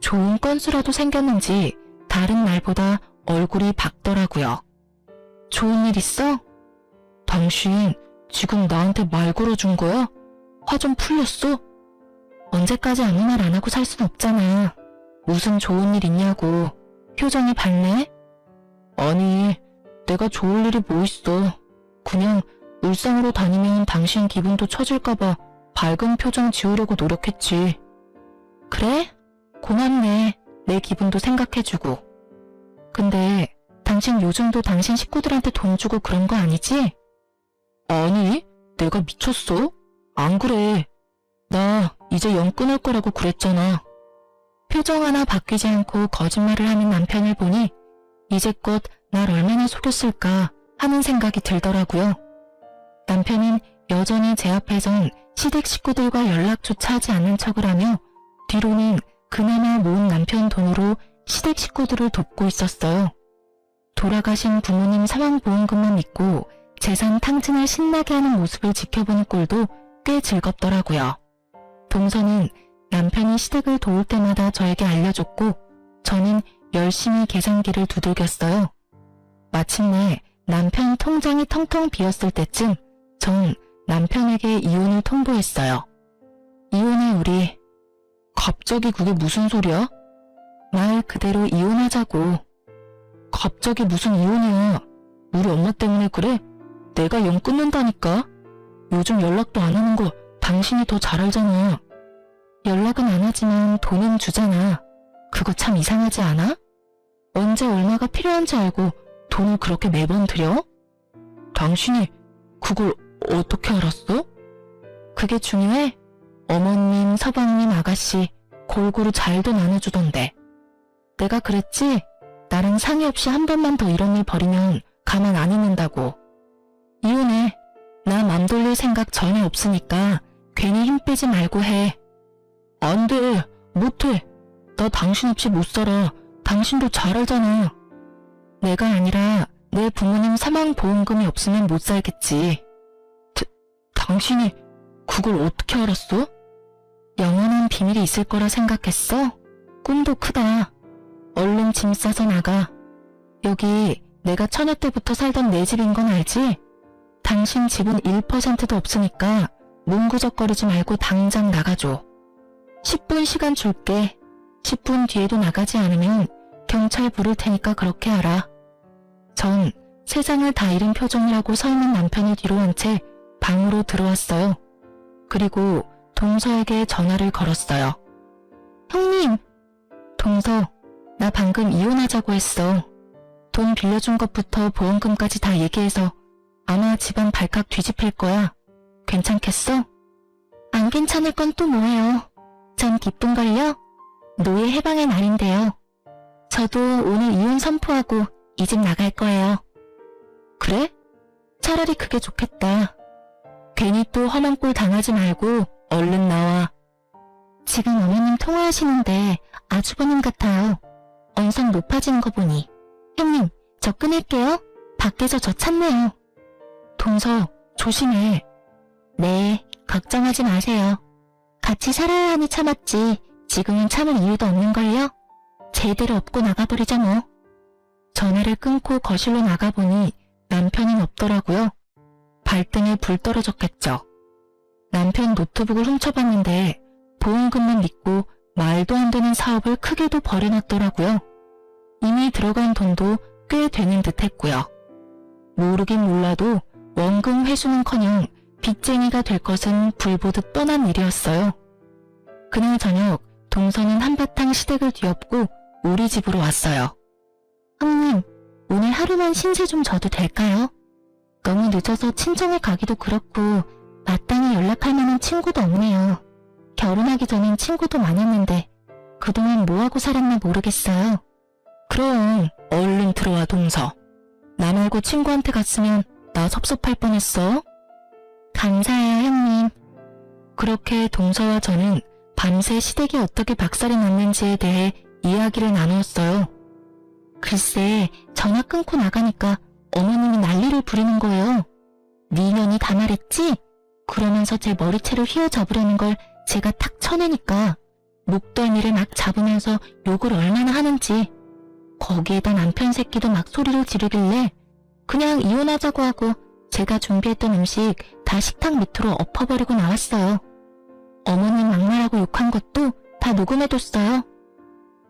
좋은 건수라도 생겼는지 다른 날보다 얼굴이 밝더라고요. 좋은 일 있어? 당신 지금 나한테 말 걸어준 거야? 화 좀 풀렸어? 언제까지 아무 말 안 하고 살 순 없잖아. 무슨 좋은 일 있냐고. 표정이 밝네? 아니, 내가 좋을 일이 뭐 있어. 그냥 울상으로 다니면 당신 기분도 처질까봐 밝은 표정 지우려고 노력했지. 그래? 고맙네. 내 기분도 생각해주고. 근데 당신 요즘도 당신 식구들한테 돈 주고 그런 거 아니지? 아니, 내가 미쳤어? 안 그래. 나 이제 영 끊을 거라고 그랬잖아. 표정 하나 바뀌지 않고 거짓말을 하는 남편을 보니 이제껏 날 얼마나 속였을까 하는 생각이 들더라고요. 남편은 여전히 제 앞에선 시댁 식구들과 연락조차 하지 않는 척을 하며 뒤로는 그나마 모은 남편 돈으로 시댁 식구들을 돕고 있었어요. 돌아가신 부모님 사망보험금만 믿고 재산 탕진을 신나게 하는 모습을 지켜보는 꼴도 꽤 즐겁더라고요. 동서는 남편이 시댁을 도울 때마다 저에게 알려줬고 저는 열심히 계산기를 두들겼어요. 마침내 남편 통장이 텅텅 비었을 때쯤 전 남편에게 이혼을 통보했어요. 이혼해 우리. 갑자기 그게 무슨 소리야? 말 그대로 이혼하자고. 갑자기 무슨 이혼이야. 우리 엄마 때문에 그래? 내가 영 끊는다니까. 요즘 연락도 안 하는 거 당신이 더 잘 알잖아. 연락은 안 하지만 돈은 주잖아. 그거 참 이상하지 않아? 언제 얼마가 필요한지 알고 돈을 그렇게 매번 들여? 당신이 그걸 어떻게 알았어? 그게 중요해? 어머님, 서방님, 아가씨 골고루 잘도 나눠주던데. 내가 그랬지? 나랑 상의 없이 한 번만 더 이런 일 벌이면 가만 안 있는다고. 이혼해. 나 맘 돌릴 생각 전혀 없으니까 괜히 힘 빼지 말고 해. 안 돼. 못해. 나 당신 없이 못 살아. 당신도 잘 알잖아. 내가 아니라 내 부모님 사망보험금이 없으면 못 살겠지. 당신이 그걸 어떻게 알았어? 영원한 비밀이 있을 거라 생각했어? 꿈도 크다. 얼른 짐 싸서 나가. 여기 내가 처녀 때부터 살던 내 집인 건 알지? 당신 집은 1%도 없으니까 문구적거리지 말고 당장 나가줘. 10분 시간 줄게. 10분 뒤에도 나가지 않으면 경찰 부를 테니까 그렇게 알아. 전 세상을 다 잃은 표정을 하고 서 있는 남편을 뒤로 한 채 방으로 들어왔어요. 그리고 동서에게 전화를 걸었어요. 형님! 동서, 나 방금 이혼하자고 했어. 돈 빌려준 것부터 보험금까지 다 얘기해서 아마 집안 발칵 뒤집힐 거야. 괜찮겠어? 안 괜찮을 건 또 뭐예요? 전 기쁜걸요? 노예 해방의 날인데요. 저도 오늘 이혼 선포하고 이 집 나갈 거예요. 그래? 차라리 그게 좋겠다. 괜히 또 험한 꼴 당하지 말고 얼른 나와. 지금 어머님 통화하시는데 아주버님 같아요. 언성 높아지는 거 보니. 형님, 저 끊을게요. 밖에서 저 찾네요. 동서, 조심해. 네, 걱정하지 마세요. 같이 살아야 하니 참았지. 지금은 참을 이유도 없는걸요? 제대로 업고 나가버리자 뭐. 전화를 끊고 거실로 나가보니 남편은 없더라고요. 발등에 불 떨어졌겠죠. 남편 노트북을 훔쳐봤는데 보험금만 믿고 말도 안 되는 사업을 크게도 벌여놨더라고요. 이미 들어간 돈도 꽤 되는 듯 했고요. 모르긴 몰라도 원금 회수는커녕 빚쟁이가 될 것은 불보듯 뻔한 일이었어요. 그날 저녁 동서는 한바탕 시댁을 뒤엎고 우리 집으로 왔어요. 형님, 오늘 하루만 신세 좀 져도 될까요? 너무 늦어서 친정에 가기도 그렇고 마땅히 연락할 만한 친구도 없네요. 결혼하기 전엔 친구도 많았는데 그동안 뭐하고 살았나 모르겠어요. 그럼 얼른 들어와 동서. 나 말고 친구한테 갔으면 나 섭섭할 뻔했어. 감사해요 형님. 그렇게 동서와 저는 밤새 시댁이 어떻게 박살이 났는지에 대해 이야기를 나누었어요. 글쎄 전화 끊고 나가니까 어머님이 난리를 부리는 거예요. 네 년이 다 말했지? 그러면서 제 머리채를 휘어잡으려는 걸 제가 탁 쳐내니까 목덜미를 막 잡으면서 욕을 얼마나 하는지. 거기에다 남편 새끼도 막 소리를 지르길래 그냥 이혼하자고 하고 제가 준비했던 음식 다 식탁 밑으로 엎어버리고 나왔어요. 어머님 막말하고 욕한 것도 다 녹음해뒀어요.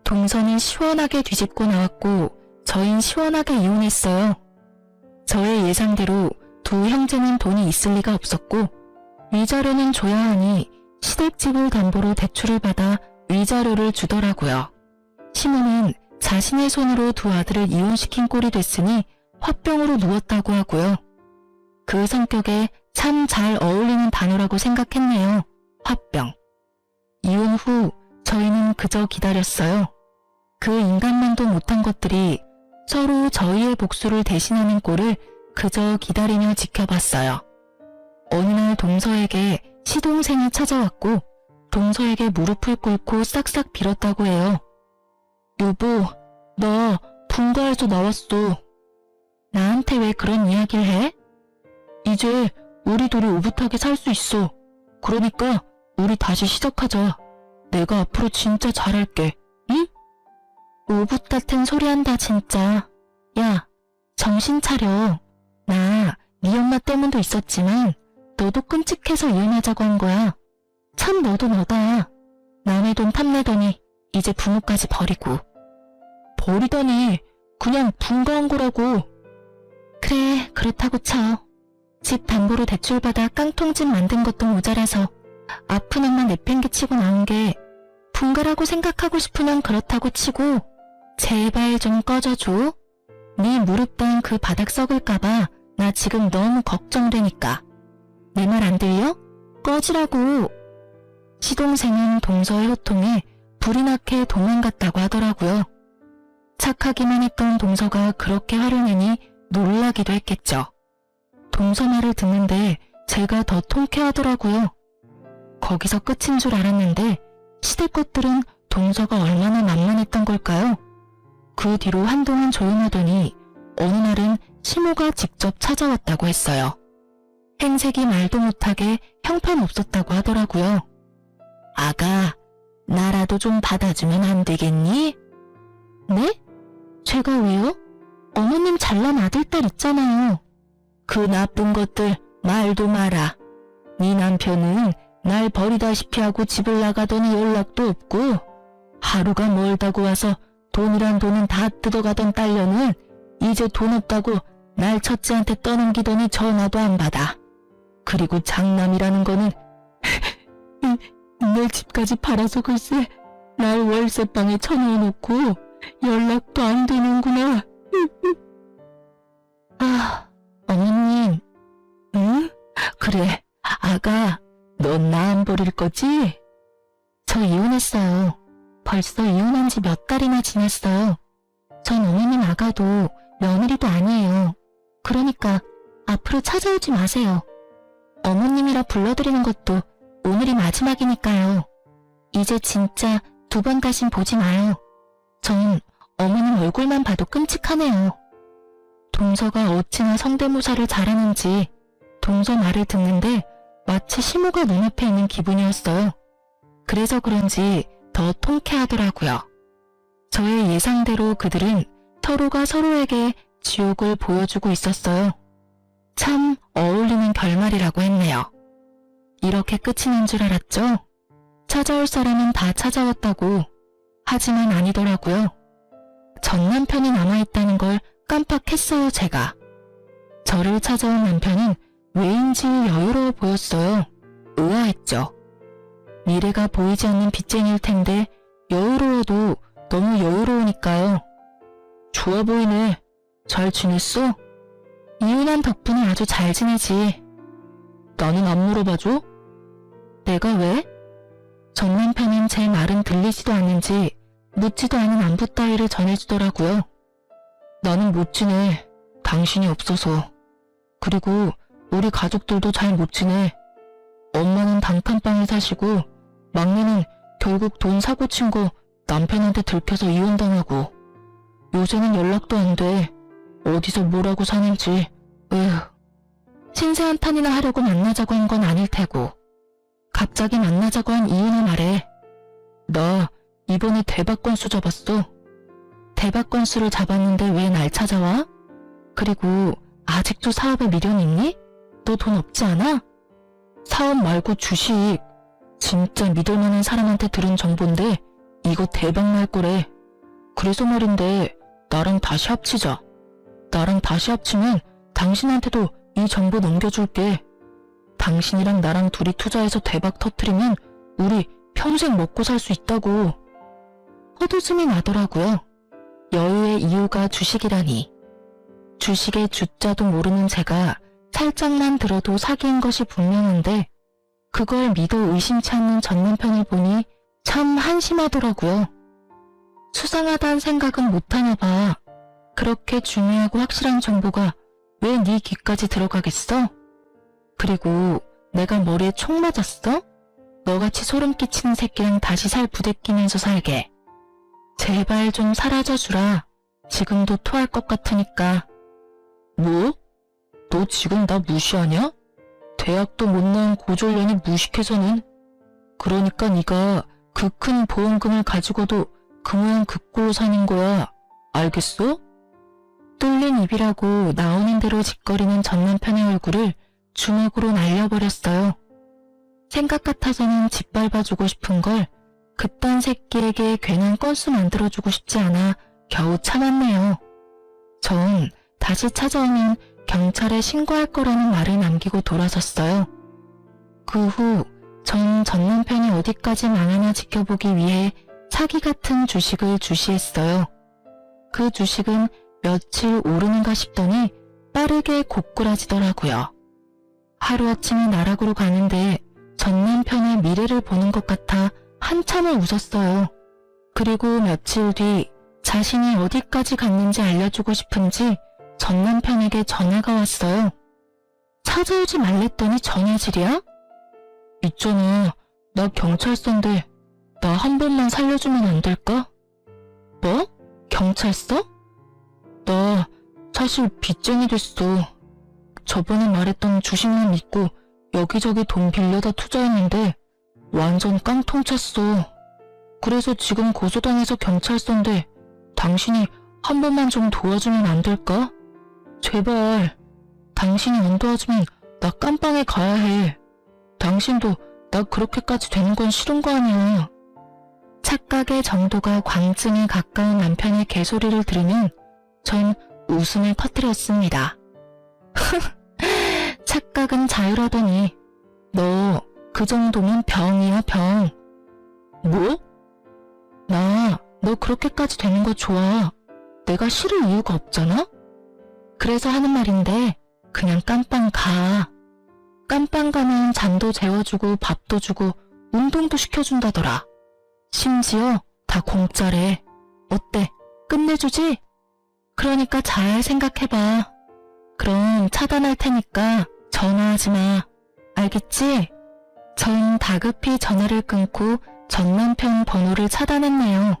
동서는 시원하게 뒤집고 나왔고 저흰 시원하게 이혼했어요. 저의 예상대로 두 형제는 돈이 있을 리가 없었고 위자료는 줘야 하니 시댁집을 담보로 대출을 받아 위자료를 주더라고요. 시모는 자신의 손으로 두 아들을 이혼시킨 꼴이 됐으니 화병으로 누웠다고 하고요. 그 성격에 참 잘 어울리는 단어라고 생각했네요. 화병. 이혼 후 저희는 그저 기다렸어요. 그 인간만도 못한 것들이 서로 저희의 복수를 대신하는 꼴을 그저 기다리며 지켜봤어요. 어느 날 동서에게 시동생이 찾아왔고 동서에게 무릎을 꿇고 싹싹 빌었다고 해요. 여보, 나 분가해서 나왔어. 나한테 왜 그런 이야기를 해? 이제 우리 둘이 오붓하게 살 수 있어. 그러니까 우리 다시 시작하자. 내가 앞으로 진짜 잘할게. 응? 오붓 같은 소리 한다 진짜. 야, 정신 차려. 나 네 엄마 때문도 있었지만 너도 끔찍해서 이혼하자고 한 거야. 참 너도 너다. 남의 돈 탐내더니 이제 부모까지 버리고. 버리다니 그냥 분가한 거라고. 그래, 그렇다고 쳐. 집 담보로 대출받아 깡통집 만든 것도 모자라서 아픈 엄마 내팽개치고 나온 게 분가라고 생각하고 싶으면 그렇다고 치고 제발 좀 꺼져줘. 네 무릎단 그 바닥 썩을까봐 나 지금 너무 걱정되니까. 내 말 안 들려? 꺼지라고. 시동생은 동서의 호통에 불이 나게 도망갔다고 하더라고요. 착하기만 했던 동서가 그렇게 화를 내니 놀라기도 했겠죠. 동서 말을 듣는데 제가 더 통쾌하더라고요. 거기서 끝인 줄 알았는데 시댁 것들은 동서가 얼마나 만만했던 걸까요? 그 뒤로 한동안 조용하더니 어느 날은 시모가 직접 찾아왔다고 했어요. 행색이 말도 못하게 형편없었다고 하더라고요. 아가, 나라도 좀 받아주면 안 되겠니? 네? 제가 왜요? 어머님 잘난 아들딸 있잖아요. 그 나쁜 것들 말도 마라. 네 남편은 날 버리다시피 하고 집을 나가더니 연락도 없고 하루가 멀다고 와서 돈이란 돈은 다 뜯어가던 딸려는 이제 돈 없다고 날 첫째한테 떠넘기더니 전화도 안 받아. 그리고 장남이라는 거는 내 집까지 팔아서 글쎄 날 월세방에 쳐넣어놓고 연락도 안 되는구나. 아, 어머님. 응? 그래, 아가, 넌 나 안 버릴 거지? 저 이혼했어요. 벌써 이혼한 지 몇 달이나 지났어요. 전 어머님 아가도 며느리도 아니에요. 그러니까 앞으로 찾아오지 마세요. 어머님이라 불러드리는 것도 오늘이 마지막이니까요. 이제 진짜 두 번 다신 보지 마요. 전 어머님 얼굴만 봐도 끔찍하네요. 동서가 어찌나 성대모사를 잘하는지 동서 말을 듣는데 마치 시모가 눈앞에 있는 기분이었어요. 그래서 그런지 더 통쾌하더라고요. 저의 예상대로 그들은 서로가 서로에게 지옥을 보여주고 있었어요. 참 어울리는 결말이라고 했네요. 이렇게 끝이 난 줄 알았죠? 찾아올 사람은 다 찾아왔다고. 하지만 아니더라고요. 전 남편이 남아있다는 걸 깜빡했어요, 제가. 저를 찾아온 남편은 왜인지 여유로워 보였어요. 의아했죠. 미래가 보이지 않는 빚쟁이일 텐데 여유로워도 너무 여유로우니까요. 좋아 보이네. 잘 지냈어? 이혼한 덕분에 아주 잘 지내지. 나는 안 물어봐줘? 내가 왜? 전 남편은 제 말은 들리지도 않는지 묻지도 않은 안부 따위를 전해주더라고요. 나는 못 지내. 당신이 없어서. 그리고 우리 가족들도 잘 못 지내. 엄마는 단칸방을 사시고 막내는 결국 돈 사고 친 거 남편한테 들켜서 이혼당하고 요새는 연락도 안 돼. 어디서 뭐라고 사는지. 에휴. 신세 한탄이나 하려고 만나자고 한 건 아닐 테고 갑자기 만나자고 한 이유는 말해. 나 이번에 대박 건수 잡았어. 대박 건수를 잡았는데 왜 날 찾아와? 그리고 아직도 사업에 미련 있니? 너 돈 없지 않아? 사업 말고 주식. 진짜 믿을만한 사람한테 들은 정보인데 이거 대박 날 거래. 그래서 말인데 나랑 다시 합치자. 나랑 다시 합치면 당신한테도 이 정보 넘겨줄게. 당신이랑 나랑 둘이 투자해서 대박 터트리면 우리 평생 먹고 살 수 있다고. 헛웃음이 나더라고요. 여유의 이유가 주식이라니. 주식의 주자도 모르는 제가 살짝만 들어도 사기인 것이 분명한데 그걸 믿어 의심치 않는 전 남편을 보니 참 한심하더라고요. 수상하다는 생각은 못하나 봐. 그렇게 중요하고 확실한 정보가 왜 네 귀까지 들어가겠어? 그리고 내가 머리에 총 맞았어? 너같이 소름 끼치는 새끼랑 다시 살 부대끼면서 살게. 제발 좀 사라져주라. 지금도 토할 것 같으니까. 뭐? 너 지금 나 무시하냐? 대학도 못 나온 고졸년이 무식해서는. 그러니까 네가 그 큰 보험금을 가지고도 그 모양 그 꼴로 사는 거야. 알겠어? 뚫린 입이라고 나오는 대로 짓거리는 전 남편의 얼굴을 주먹으로 날려버렸어요. 생각 같아서는 짓밟아주고 싶은 걸 그딴 새끼에게 괜한 건수 만들어주고 싶지 않아 겨우 참았네요. 전 다시 찾아오면 경찰에 신고할 거라는 말을 남기고 돌아섰어요. 그 후 전 남편이 어디까지 망하나 지켜보기 위해 사기 같은 주식을 주시했어요. 그 주식은 며칠 오르는가 싶더니 빠르게 고꾸라지더라고요. 하루아침에 나락으로 가는데 전 남편의 미래를 보는 것 같아 한참을 웃었어요. 그리고 며칠 뒤 자신이 어디까지 갔는지 알려주고 싶은지 전 남편에게 전화가 왔어요. 찾아오지 말랬더니 전화질이야? 있잖아, 나 경찰서인데 나 한 번만 살려주면 안 될까? 뭐? 경찰서? 나 사실 빚쟁이 됐어. 저번에 말했던 주식만 믿고 여기저기 돈 빌려다 투자했는데 완전 깡통 찼어. 그래서 지금 고소당해서 경찰서인데 당신이 한 번만 좀 도와주면 안 될까? 제발. 당신이 안 도와주면 나 깜빵에 가야 해. 당신도 나 그렇게까지 되는 건 싫은 거 아니야. 착각의 정도가 광증에 가까운 남편의 개소리를 들으면 전 웃음을 터뜨렸습니다. 착각은 자유라더니 너 그 정도면 병이야, 병. 뭐? 너 그렇게까지 되는 거 좋아. 내가 싫을 이유가 없잖아? 그래서 하는 말인데 그냥 깜빵 가. 깜빵 가면 잠도 재워주고 밥도 주고 운동도 시켜준다더라. 심지어 다 공짜래. 어때? 끝내주지? 그러니까 잘 생각해봐. 그럼 차단할 테니까 전화하지 마. 알겠지? 전 다급히 전화를 끊고 전 남편 번호를 차단했네요.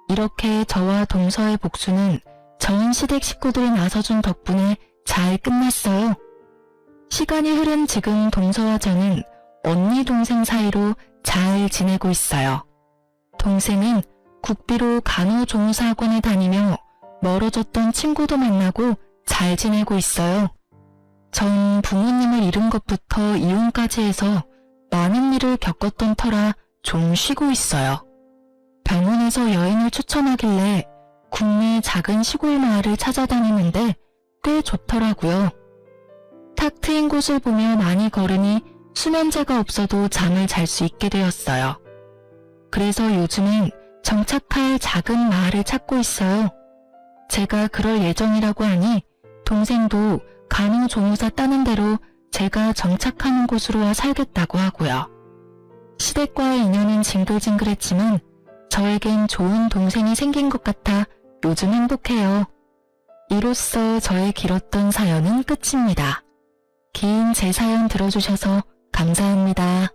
이렇게 저와 동서의 복수는 전 시댁 식구들이 나서준 덕분에 잘 끝났어요. 시간이 흐른 지금 동서와 저는 언니 동생 사이로 잘 지내고 있어요. 동생은 국비로 간호조무사학원에 다니며 멀어졌던 친구도 만나고 잘 지내고 있어요. 전 부모님을 잃은 것부터 이혼까지 해서 많은 일을 겪었던 터라 좀 쉬고 있어요. 병원에서 여행을 추천하길래 국내 작은 시골 마을을 찾아다니는데 꽤 좋더라고요. 탁 트인 곳을 보며 많이 걸으니 수면제가 없어도 잠을 잘 수 있게 되었어요. 그래서 요즘은 정착할 작은 마을을 찾고 있어요. 제가 그럴 예정이라고 하니 동생도 간호조무사 따는 대로 제가 정착하는 곳으로 와 살겠다고 하고요. 시댁과의 인연은 징글징글했지만 저에겐 좋은 동생이 생긴 것 같아 요즘 행복해요. 이로써 저의 길었던 사연은 끝입니다. 긴 제 사연 들어주셔서 감사합니다.